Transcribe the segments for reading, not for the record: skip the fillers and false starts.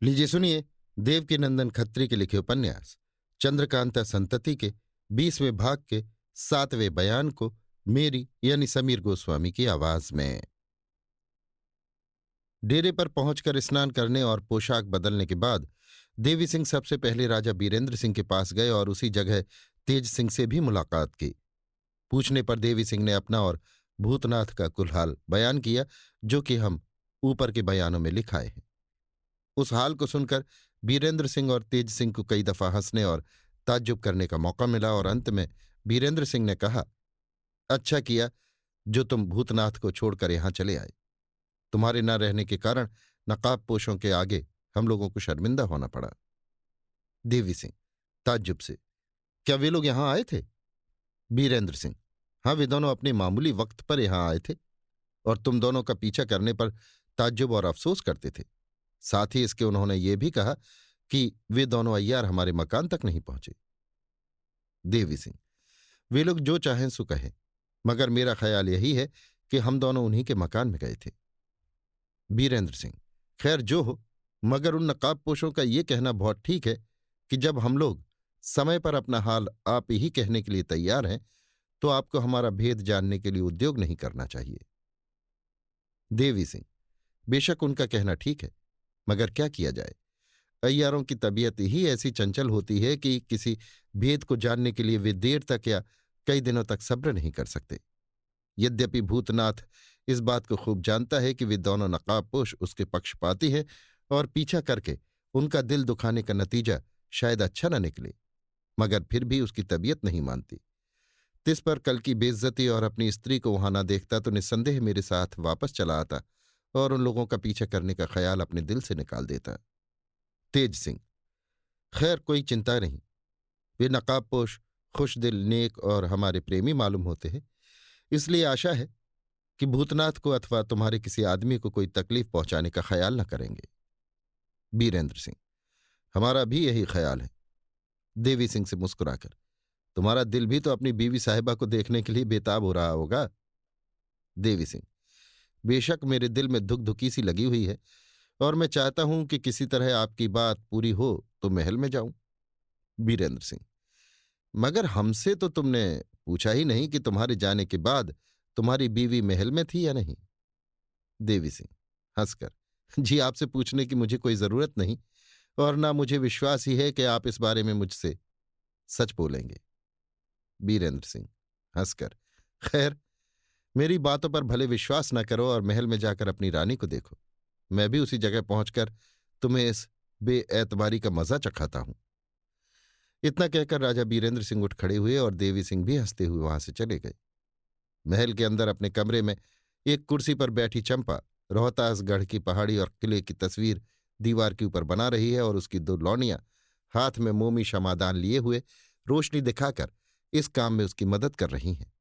लीजिए सुनिए। देवकीनंदन खत्री के लिखे उपन्यास चंद्रकांता संतति के 20वें भाग के 7वें बयान को मेरी यानी समीर गोस्वामी की आवाज में। डेरे पर पहुंचकर स्नान करने और पोशाक बदलने के बाद देवी सिंह सबसे पहले राजा बीरेंद्र सिंह के पास गए और उसी जगह तेज सिंह से भी मुलाकात की। पूछने पर देवी सिंह ने अपना और भूतनाथ का कुल हाल बयान किया, जो कि हम ऊपर के बयानों में लिखाए हैं। उस हाल को सुनकर बीरेंद्र सिंह और तेज सिंह को कई दफा हंसने और ताज्जुब करने का मौका मिला और अंत में बीरेंद्र सिंह ने कहा, अच्छा किया जो तुम भूतनाथ को छोड़कर यहां चले आए। तुम्हारे न रहने के कारण नकाबपोशों के आगे हम लोगों को शर्मिंदा होना पड़ा। देवी सिंह ताज्जुब से, क्या वे लोग यहां आए थे? बीरेंद्र सिंह, हाँ, वे दोनों अपने मामूली वक्त पर यहां आए थे और तुम दोनों का पीछा करने पर ताज्जुब और अफसोस करते थे। साथ ही इसके उन्होंने ये भी कहा कि वे दोनों अय्यार हमारे मकान तक नहीं पहुंचे। देवी सिंह, वे लोग जो चाहें सो कहें, मगर मेरा ख्याल यही है कि हम दोनों उन्हीं के मकान में गए थे। बीरेंद्र सिंह, खैर जो हो, मगर उन नकाबपोशों का ये कहना बहुत ठीक है कि जब हम लोग समय पर अपना हाल आप ही कहने के लिए तैयार हैं तो आपको हमारा भेद जानने के लिए उद्योग नहीं करना चाहिए। देवी सिंह, बेशक उनका कहना ठीक है, मगर क्या किया जाए। अय्यारों की तबीयत ही ऐसी चंचल होती है कि किसी भेद को जानने के लिए वे देर तक या कई दिनों तक सब्र नहीं कर सकते। यद्यपि भूतनाथ इस बात को खूब जानता है कि वे दोनों नकाबपोश उसके पक्षपाती हैं और पीछा करके उनका दिल दुखाने का नतीजा शायद अच्छा न निकले, मगर फिर भी उसकी तबीयत नहीं मानती। तिस पर कल की बेइज्जती और अपनी स्त्री को वहां न देखता तो निस्संदेह मेरे साथ वापस चला आता और उन लोगों का पीछा करने का ख्याल अपने दिल से निकाल देता। तेज सिंह, खैर कोई चिंता नहीं। वे नकाबपोश खुशदिल नेक और हमारे प्रेमी मालूम होते हैं, इसलिए आशा है कि भूतनाथ को अथवा तुम्हारे किसी आदमी को कोई तकलीफ पहुंचाने का ख्याल न करेंगे। बीरेंद्र सिंह, हमारा भी यही ख्याल है। देवी सिंह से मुस्कुराकर, तुम्हारा दिल भी तो अपनी बीवी साहिबा को देखने के लिए बेताब हो रहा होगा। देवी सिंह, बेशक मेरे दिल में धुक धुकी सी लगी हुई है और मैं चाहता हूं कि किसी तरह आपकी बात पूरी हो तो महल में जाऊं। बीरेंद्र सिंह, मगर हमसे तो तुमने पूछा ही नहीं कि तुम्हारे जाने के बाद तुम्हारी बीवी महल में थी या नहीं। देवी सिंह हंसकर, जी आपसे पूछने की मुझे कोई जरूरत नहीं और ना मुझे विश्वास ही है कि आप इस बारे में मुझसे सच बोलेंगे। बीरेंद्र सिंह हंसकर, खैर मेरी बातों पर भले विश्वास न करो और महल में जाकर अपनी रानी को देखो। मैं भी उसी जगह पहुंचकर तुम्हें इस बेएतबारी का मजा चखाता हूं। इतना कहकर राजा बीरेंद्र सिंह उठ खड़े हुए और देवी सिंह भी हंसते हुए वहां से चले गए। महल के अंदर अपने कमरे में एक कुर्सी पर बैठी चंपा रोहतासगढ़ की पहाड़ी और किले की तस्वीर दीवार के ऊपर बना रही है और उसकी दो लौनियां हाथ में मोमी क्षमादान लिए हुए रोशनी दिखाकर इस काम में उसकी मदद कर रही हैं।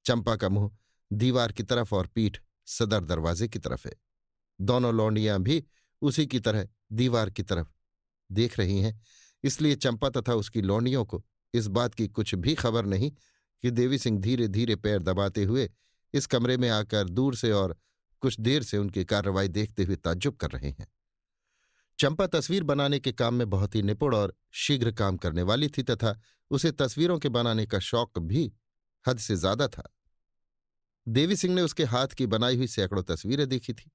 चंपा का मुंह दीवार की तरफ और पीठ सदर दरवाजे की तरफ है। दोनों लौंडियां भी उसी की तरह दीवार की तरफ देख रही हैं, इसलिए चंपा तथा उसकी लौंडियों को इस बात की कुछ भी खबर नहीं कि देवी सिंह धीरे धीरे पैर दबाते हुए इस कमरे में आकर दूर से और कुछ देर से उनकी कार्रवाई देखते हुए ताज्जुब कर रहे हैं। चंपा तस्वीर बनाने के काम में बहुत ही निपुण और शीघ्र काम करने वाली थी तथा उसे तस्वीरों के बनाने का शौक भी हद से ज्यादा था। देवी सिंह ने उसके हाथ की बनाई हुई सैकड़ों तस्वीरें देखी थी,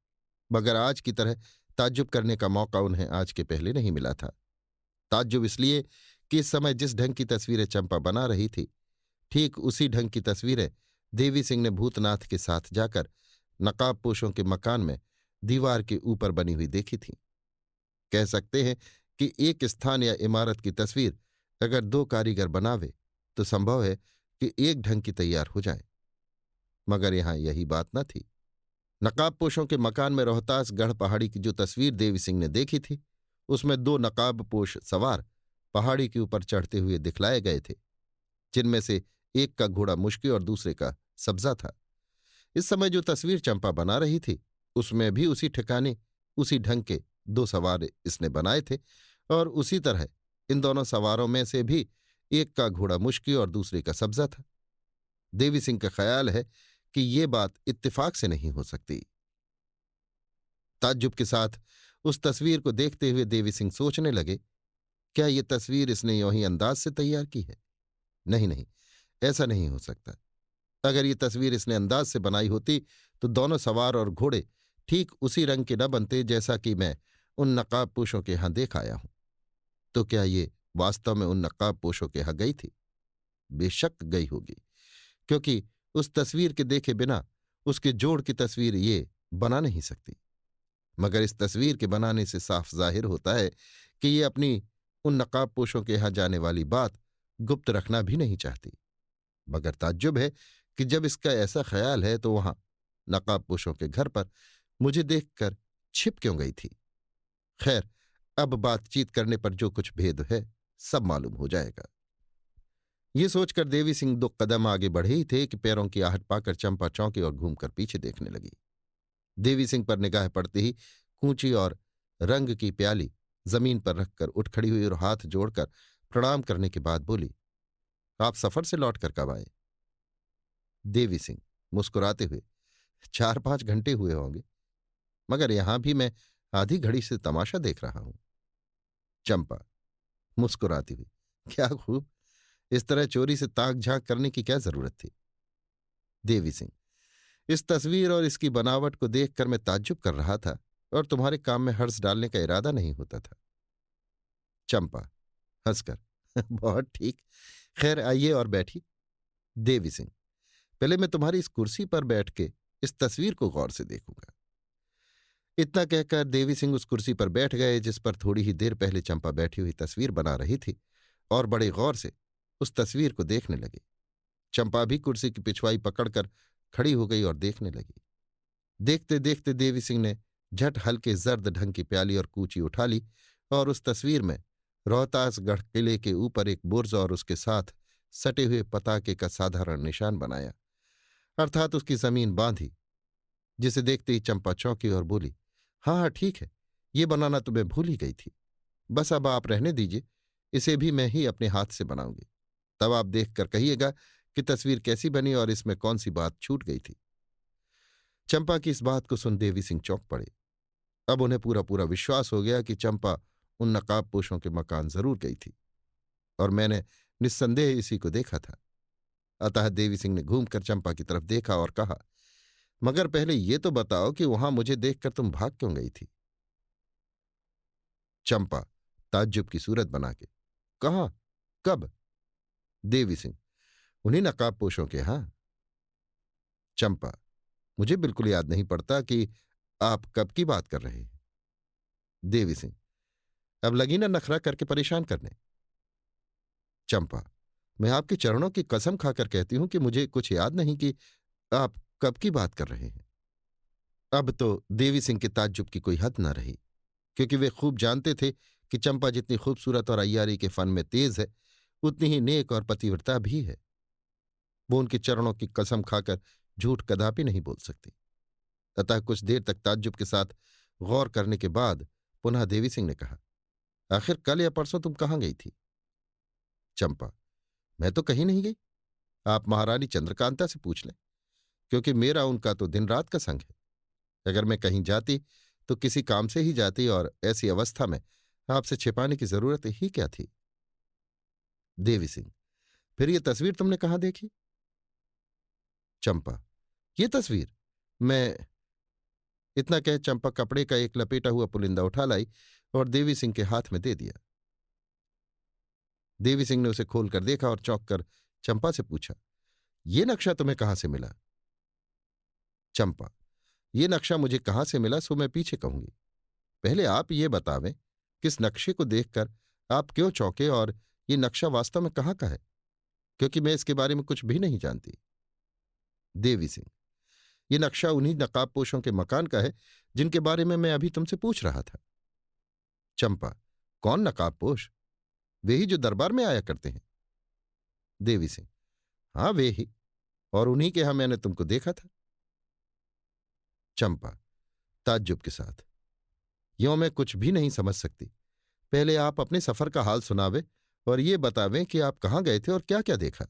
मगर आज की तरह ताज्जुब करने का मौका उन्हें आज के पहले नहीं मिला था। ताज्जुब इसलिए कि इस समय जिस ढंग की तस्वीरें चंपा बना रही थी, ठीक उसी ढंग की तस्वीरें देवी सिंह ने भूतनाथ के साथ जाकर नकाबपोशों के मकान में दीवार के ऊपर बनी हुई देखी थी। कह सकते हैं कि एक स्थान या इमारत की तस्वीर अगर दो कारीगर बनावे तो संभव है कि एक ढंग की तैयार हो जाए, मगर यहां यही बात न थी। नकाबपोशों के मकान में रोहतासगढ़ पहाड़ी की जो तस्वीर देवी सिंह ने देखी थी, उसमें दो नकाबपोश सवार पहाड़ी के ऊपर चढ़ते हुए दिखलाए गए थे, जिनमें से एक का घोड़ा मुश्की और दूसरे का सब्जा था। इस समय जो तस्वीर चंपा बना रही थी, उसमें भी उसी ठिकाने उसी ढंग के दो सवार इसने बनाए थे और उसी तरह इन दोनों सवारों में से भी एक का घोड़ा मुश्की और दूसरे का सब्जा था। देवी सिंह का ख्याल है कि ये बात इत्तेफाक से नहीं हो सकती। ताज्जुब के साथ उस तस्वीर को देखते हुए देवी सिंह सोचने लगे, क्या ये तस्वीर इसने यूं ही अंदाज से तैयार की है? नहीं नहीं, ऐसा नहीं हो सकता। अगर ये तस्वीर इसने अंदाज से बनाई होती तो दोनों सवार और घोड़े ठीक उसी रंग के न बनते जैसा कि मैं उन नकाबपोशों के यहां देख आया हूं। तो क्या ये वास्तव में उन नकाबपोशों के यहां गई थी? बेशक गई होगी, क्योंकि उस तस्वीर के देखे बिना उसके जोड़ की तस्वीर ये बना नहीं सकती। मगर इस तस्वीर के बनाने से साफ जाहिर होता है कि ये अपनी उन नकाबपोशों के यहां जाने वाली बात गुप्त रखना भी नहीं चाहती। मगर ताज्जुब है कि जब इसका ऐसा ख्याल है तो वहां नकाबपोशों के घर पर मुझे देखकर छिप क्यों गई थी? खैर, अब बातचीत करने पर जो कुछ भेद है सब मालूम हो जाएगा। ये सोचकर देवी सिंह 2 कदम आगे बढ़े ही थे कि पैरों की आहट पाकर चंपा चौंकी और घूमकर पीछे देखने लगी। देवी सिंह पर निगाह पड़ते ही कूंची और रंग की प्याली जमीन पर रखकर उठ खड़ी हुई और हाथ जोड़कर प्रणाम करने के बाद बोली, आप सफर से लौटकर कब आए? देवी सिंह मुस्कुराते हुए, 4-5 घंटे हुए होंगे, मगर यहां भी मैं आधी घड़ी से तमाशा देख रहा हूं। चंपा मुस्कुराती हुई, क्या खूब, इस तरह चोरी से ताक झांक करने की क्या जरूरत थी? देवी सिंह, इस तस्वीर और इसकी बनावट को देखकर मैं ताज्जुब कर रहा था और तुम्हारे काम में हर्ष डालने का इरादा नहीं होता था। चंपा हंसकर, बहुत ठीक, खैर आइए और बैठिए। देवी सिंह, पहले मैं तुम्हारी इस कुर्सी पर बैठ के इस तस्वीर को गौर से देखूंगा। इतना कहकर देवी सिंह उस कुर्सी पर बैठ गए जिस पर थोड़ी ही देर पहले चंपा बैठी हुई तस्वीर बना रही थी, और बड़े गौर से उस तस्वीर को देखने लगे। चंपा भी कुर्सी की पिछवाई पकड़कर खड़ी हो गई और देखने लगी। देखते देखते देवी सिंह ने झट हल्के जर्द ढंग की प्याली और कूची उठा ली और उस तस्वीर में रोहतासगढ़ किले के ऊपर एक बुर्ज और उसके साथ सटे हुए पताके का साधारण निशान बनाया, अर्थात उसकी जमीन बांधी, जिसे देखते ही चंपा चौंकी और बोली, हाँ हाँ ठीक है, ये बनाना तो मैं भूल ही गई थी। बस अब आप रहने दीजिए, इसे भी मैं ही अपने हाथ से बनाऊंगी। तब आप देखकर कहिएगा कि तस्वीर कैसी बनी और इसमें कौन सी बात छूट गई थी। चंपा की इस बात को सुन देवी सिंह चौंक पड़े। अब उन्हें पूरा पूरा विश्वास हो गया कि चंपा उन नकाबपोशों के मकान जरूर गई थी, और मैंने निस्संदेह इसी को देखा था। अतः देवी सिंह ने घूमकर चंपा की तरफ देखा और कहा, मगर पहले ये तो बताओ कि वहां मुझे देखकर तुम भाग क्यों गई थी? चंपा ताज्जुब की सूरत बना के, कहाँ, कब? देवी सिंह, उन्हीं नकाबपोशों के यहां। चंपा, मुझे बिल्कुल याद नहीं पड़ता कि आप कब की बात कर रहे हैं। देवी सिंह, अब लगी ना नखरा करके परेशान करने। चंपा, मैं आपके चरणों की कसम खाकर कहती हूं कि मुझे कुछ याद नहीं कि आप कब की बात कर रहे हैं। अब तो देवी सिंह के ताज्जुब की कोई हद न रही, क्योंकि वे खूब जानते थे कि चंपा जितनी खूबसूरत और अय्यारी के फन में तेज है, उतनी ही नेक और पतिव्रता भी है। वो उनके चरणों की कसम खाकर झूठ कदापि नहीं बोल सकती। अतः कुछ देर तक ताज्जुब के साथ गौर करने के बाद पुनः देवी सिंह ने कहा, आखिर कल या परसों तुम कहाँ गई थी? चंपा, मैं तो कहीं नहीं गई। आप महारानी चंद्रकांता से पूछ लें, क्योंकि मेरा उनका तो दिन रात का संग है। अगर मैं कहीं जाती तो किसी काम से ही जाती, और ऐसी अवस्था में आपसे छिपाने की जरूरत ही क्या थी? देवी सिंह, फिर ये तस्वीर तुमने कहाँ देखी? चंपा, ये तस्वीर मैं। इतना कह चंपा कपड़े का एक लपेटा हुआ पुलिंदा उठा लाई और देवी सिंह के हाथ में दे दिया। देवी सिंह ने उसे खोलकर देखा और चौंक कर चंपा से पूछा, ये नक्शा तुम्हें कहाँ से मिला? चंपा, ये नक्शा मुझे कहाँ से मिला सो मैं पीछे कहूंगी। पहले आप ये बतावें, किस नक्शे को देखकर आप क्यों चौंके, और ये नक्शा वास्तव में कहाँ का है, क्योंकि मैं इसके बारे में कुछ भी नहीं जानती। देवी सिंह, ये नक्शा उन्हीं नकाबपोशों के मकान का है जिनके बारे में मैं अभी तुमसे पूछ रहा था। चंपा, कौन नकाबपोश? वे ही जो दरबार में आया करते हैं। देवी सिंह, हाँ वे ही, और उन्हीं के यहां मैंने तुमको देखा था। चंपा ताज्जुब के साथ, यों मैं कुछ भी नहीं समझ सकती। पहले आप अपने सफर का हाल सुनावे और ये बतावें कि आप कहाँ गए थे और क्या क्या देखा।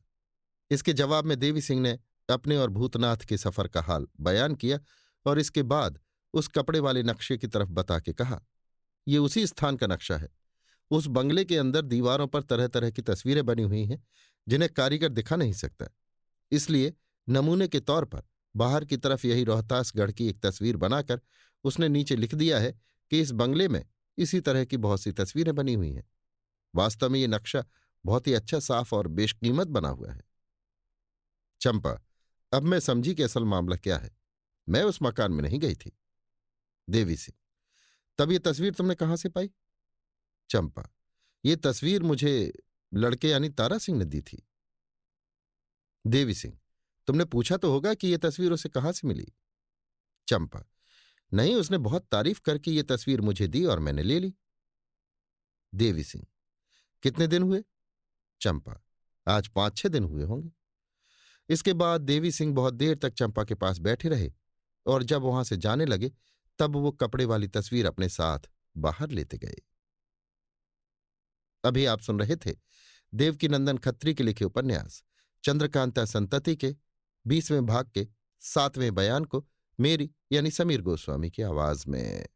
इसके जवाब में देवी सिंह ने अपने और भूतनाथ के सफर का हाल बयान किया और इसके बाद उस कपड़े वाले नक्शे की तरफ बता के कहा, ये उसी स्थान का नक्शा है। उस बंगले के अंदर दीवारों पर तरह तरह की तस्वीरें बनी हुई हैं जिन्हें कारीगर दिखा नहीं सकता। इसलिए नमूने के तौर पर बाहर की तरफ यही रोहतासगढ़ की एक तस्वीर बनाकर उसने नीचे लिख दिया है कि इस बंगले में इसी तरह की बहुत सी तस्वीरें बनी हुई हैं। वास्तव में ये नक्शा बहुत ही अच्छा, साफ और बेशकीमत बना हुआ है। चंपा: अब मैं समझी कि असल मामला क्या है। मैं उस मकान में नहीं गई थी। देवी सिंह: तब ये तस्वीर तुमने कहां से पाई? चंपा: ये तस्वीर मुझे लड़के यानी तारा सिंह ने दी थी। देवी सिंह: तुमने पूछा तो होगा कि यह तस्वीर उसे कहां से मिली? चंपा: नहीं, उसने बहुत तारीफ करके ये तस्वीर मुझे दी और मैंने ले ली। देवी सिंह: कितने दिन हुए? चंपा: आज 5-6 दिन हुए होंगे। इसके बाद देवी सिंह बहुत देर तक चंपा के पास बैठे रहे और जब वहां से जाने लगे तब वो कपड़े वाली तस्वीर अपने साथ बाहर लेते गए। अभी आप सुन रहे थे देवकीनंदन खत्री के लिखे उपन्यास चंद्रकांता संतति के 20वें भाग के 7वें बयान को मेरी यानी समीर गोस्वामी की आवाज में।